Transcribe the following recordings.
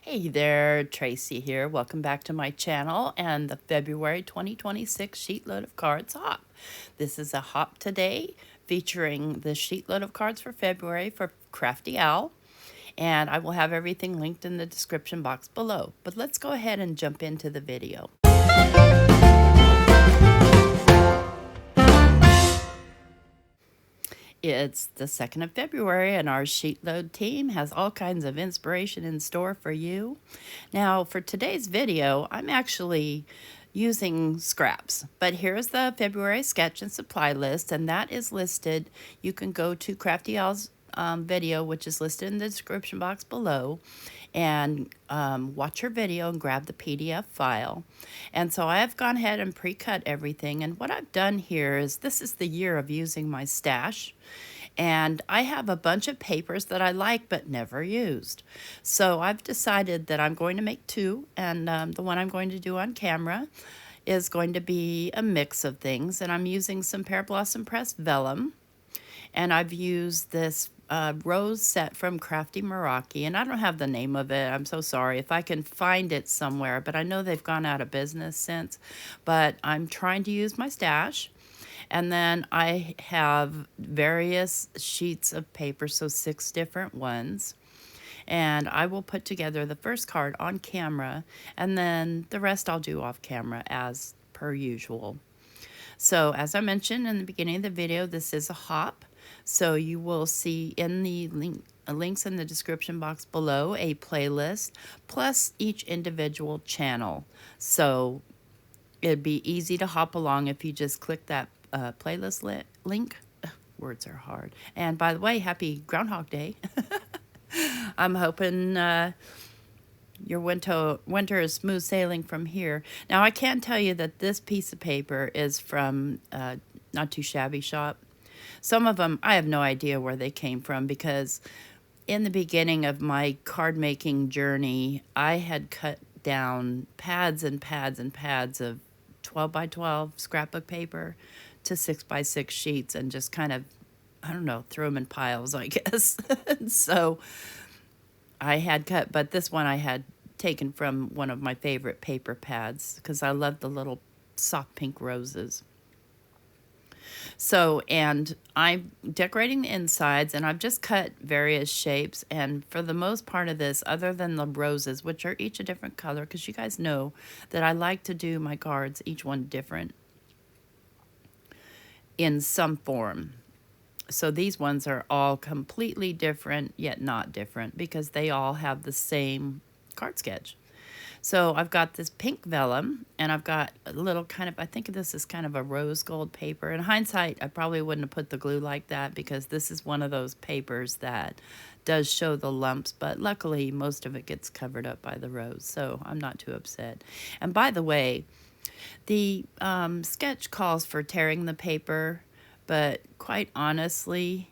Hey there, Tracy here. Welcome back to my channel and the February 2026 Sheetload of Cards Hop. This is a hop today featuring the sheetload of cards for February for Crafty Owl. And I will have everything linked in the description box below. But let's go ahead and jump into the video. It's the 2nd of February, and our Sheetload team has all kinds of inspiration in store for you. Now, for today's video, I'm actually using scraps, but here's the February sketch and supply list, and that is listed. You can go to Crafty Owl's video, which is listed in the description box below, and watch her video and grab the PDF file. And so I have gone ahead and pre-cut everything, and what I've done here is this is the year of using my stash. And I have a bunch of papers that I like but never used. So I've decided that I'm going to make two, and the one I'm going to do on camera is going to be a mix of things. And I'm using some Pear Blossom Press vellum, and I've used this rose set from Crafty Meraki, and I don't have the name of it. I'm so sorry if I can find it somewhere, but I know they've gone out of business since. But I'm trying to use my stash. And then I have various sheets of paper, so 6 different ones. And I will put together the first card on camera, and then the rest I'll do off camera as per usual. So as I mentioned in the beginning of the video, this is a hop. So you will see in the links in the description box below a playlist plus each individual channel. So it'd be easy to hop along if you just click that playlist link. Words are hard. And by the way, happy Groundhog Day. I'm hoping your winter is smooth sailing from here. Now, I can tell you that this piece of paper is from Not Too Shabby Shop. Some of them, I have no idea where they came from, because in the beginning of my card making journey, I had cut down pads and pads and pads of 12 by 12 scrapbook paper to 6 by 6 sheets, and just kind of, I don't know, threw them in piles, I guess. So I had cut, but this one I had taken from one of my favorite paper pads because I love the little soft pink roses. So, and I'm decorating the insides, and I've just cut various shapes. And for the most part of this, other than the roses, which are each a different color, because you guys know that I like to do my cards, each one different in some form. So these ones are all completely different, yet not different, because they all have the same card sketch. So I've got this pink vellum, and I've got a little kind of, I think this is kind of a rose gold paper. In hindsight, I probably wouldn't have put the glue like that, because this is one of those papers that does show the lumps, but luckily most of it gets covered up by the rose, so I'm not too upset. And by the way, the sketch calls for tearing the paper, but quite honestly,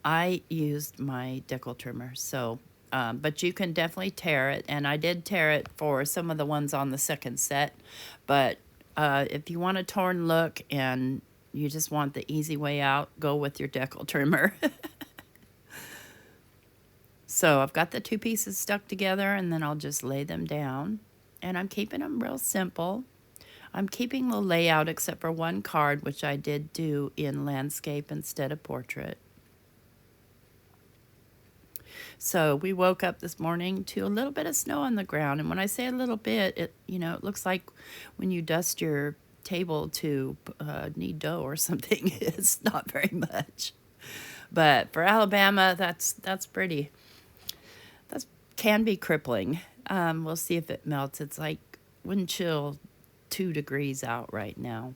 I used my decal trimmer, so but you can definitely tear it, and I did tear it for some of the ones on the second set. But if you want a torn look and you just want the easy way out, go with your decal trimmer. So I've got the two pieces stuck together, and then I'll just lay them down, and I'm keeping them real simple. I'm keeping the layout except for one card, which I did do in landscape instead of portrait. So we woke up this morning to a little bit of snow on the ground. And when I say a little bit, it looks like when you dust your table to knead dough or something. It's not very much. But for Alabama, that's pretty. That can be crippling. We'll see if it melts. It's like wind chill 2 degrees out right now.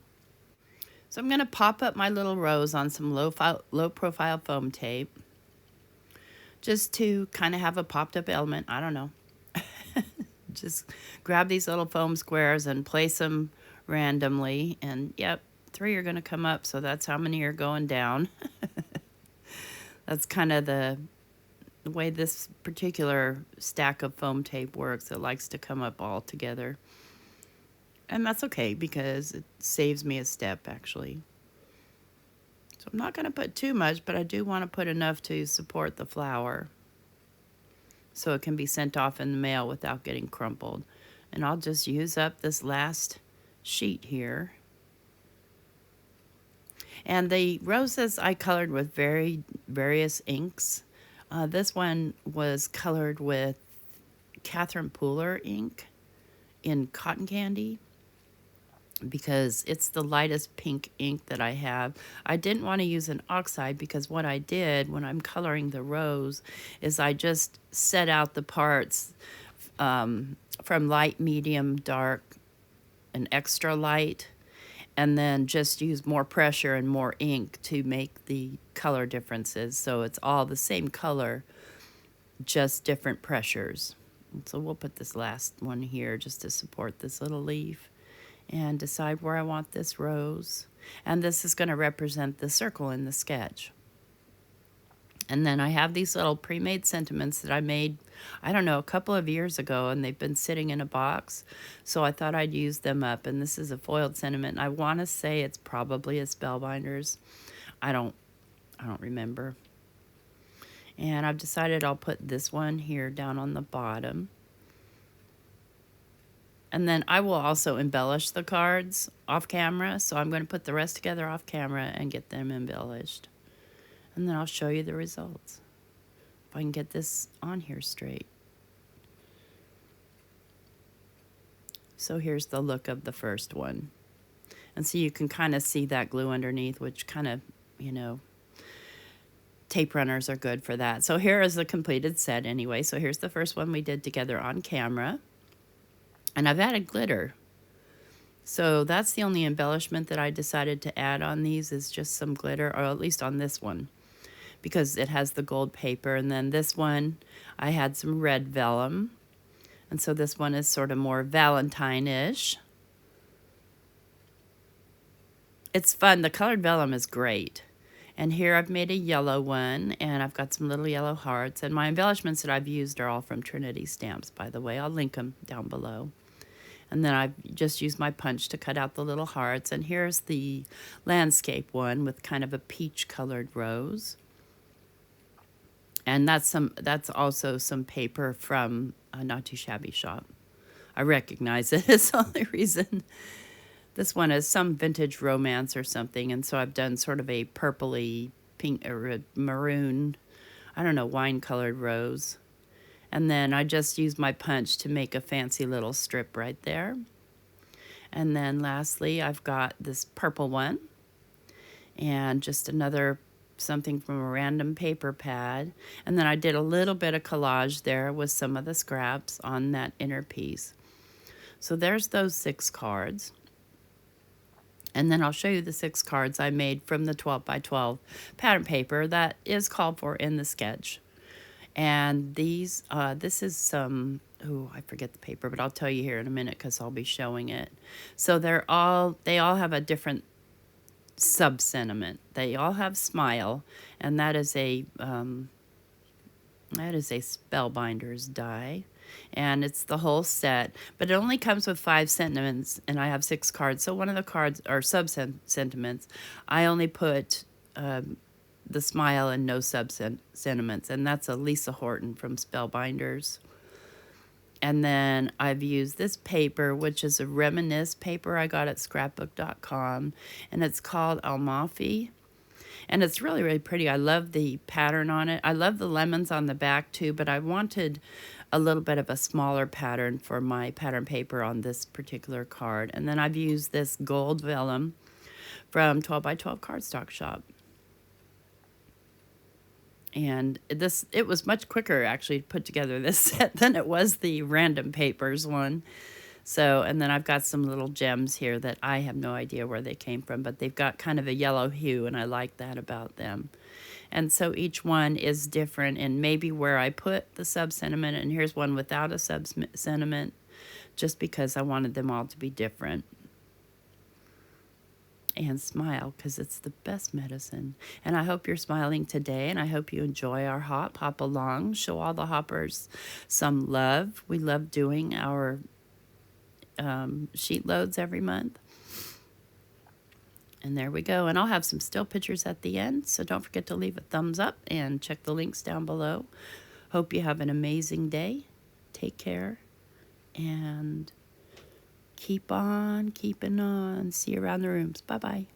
So I'm going to pop up my little rose on some low profile foam tape, just to kind of have a popped up element. I don't know. Just grab these little foam squares and place them randomly. And yep, 3 are going to come up, so that's how many are going down. That's kind of the way this particular stack of foam tape works. It likes to come up all together. And that's okay, because it saves me a step, actually. So I'm not going to put too much, but I do want to put enough to support the flower. so it can be sent off in the mail without getting crumpled. And I'll just use up this last sheet here. And the roses I colored with various inks. This one was colored with Catherine Pooler ink in cotton candy because it's the lightest pink ink that I have. I didn't want to use an oxide because what I did when I'm coloring the rose is I just set out the parts from light, medium, dark, and extra light, and then just use more pressure and more ink to make the color differences. So it's all the same color, just different pressures. And so we'll put this last one here just to support this little leaf and decide where I want this rose. And this is going to represent the circle in the sketch. And then I have these little pre-made sentiments that I made, I don't know, a couple of years ago, and they've been sitting in a box. So I thought I'd use them up. And this is a foiled sentiment. I want to say it's probably a Spellbinders. I don't remember. And I've decided I'll put this one here down on the bottom. And then I will also embellish the cards off camera. So I'm going to put the rest together off camera and get them embellished. And then I'll show you the results. If I can get this on here straight. So here's the look of the first one. And so you can kind of see that glue underneath, which kind of, you know, tape runners are good for that. So here is the completed set anyway. So here's the first one we did together on camera. And I've added glitter. So that's the only embellishment that I decided to add on these is just some glitter, or at least on this one, because it has the gold paper. And then this one, I had some red vellum. And so this one is sort of more Valentine-ish. It's fun. The colored vellum is great. And here I've made a yellow one, and I've got some little yellow hearts. And my embellishments that I've used are all from Trinity Stamps, by the way. I'll link them down below. And then I've just used my punch to cut out the little hearts. And here's the landscape one with kind of a peach-colored rose. And that's also some paper from a Not Too Shabby shop. I recognize it. It's the only reason. This one is some vintage romance or something, and so I've done sort of a purpley, pink, or a maroon, I don't know, wine-colored rose. And then I just used my punch to make a fancy little strip right there. And then lastly, I've got this purple one, and just another something from a random paper pad. And then I did a little bit of collage there with some of the scraps on that inner piece. So there's those 6 cards. And then I'll show you the 6 cards I made from the 12 by 12 pattern paper that is called for in the sketch. And these, this is some, I forget the paper, but I'll tell you here in a minute because I'll be showing it. So they all have a different sub-sentiment. They all have smile, and that is a Spellbinders die. And it's the whole set, but it only comes with 5 sentiments, and I have 6 cards. So one of the cards are sub-sentiments. I only put the smile and no sub-sentiments, and that's a Lisa Horton from Spellbinders. And then I've used this paper, which is a reminisce paper I got at scrapbook.com, and it's called Almafi. And it's really, really pretty. I love the pattern on it. I love the lemons on the back too, but I wanted a little bit of a smaller pattern for my pattern paper on this particular card. And then I've used this gold vellum from 12 by 12 Cardstock Shop. And it was much quicker actually to put together this set than it was the random papers one. So, and then I've got some little gems here that I have no idea where they came from, but they've got kind of a yellow hue, and I like that about them. And so each one is different in maybe where I put the sub-sentiment, and here's one without a sub-sentiment, just because I wanted them all to be different. And smile, because it's the best medicine. And I hope you're smiling today, and I hope you enjoy our hop along. Show all the hoppers some love. We love doing our sheet loads every month. And there we go. And I'll have some still pictures at the end, so don't forget to leave a thumbs up and check the links down below Hope you have an amazing day. Take care and keep on keeping on. See you around the rooms. Bye-bye.